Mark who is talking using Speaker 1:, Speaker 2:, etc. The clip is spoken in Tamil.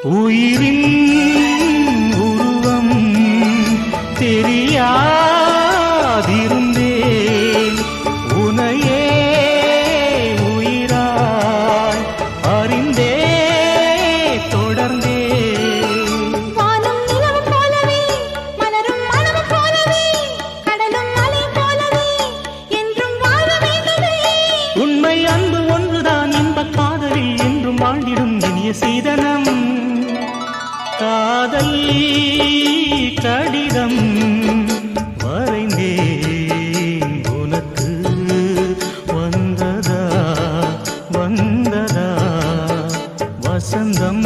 Speaker 1: உயிரின் உருவம் தெரியாதிருந்தேன் உனையே உயிராய் அறிந்தே தொடர்ந்தே
Speaker 2: வானம் நிலவு போலவே மலரும் மனமும் போலவே கடலும் அலை போலவே என்றும் வாழ வேண்டுமே
Speaker 1: உண்மை அன்பு ஒன்றுதான் இன்பக் காதலில் என்றும் வாழ்ந்திடும் இனிய சீதனம் காதல் கடிதம் வரைந்தேன் உனக்கு வந்ததா வந்ததா வசந்தம்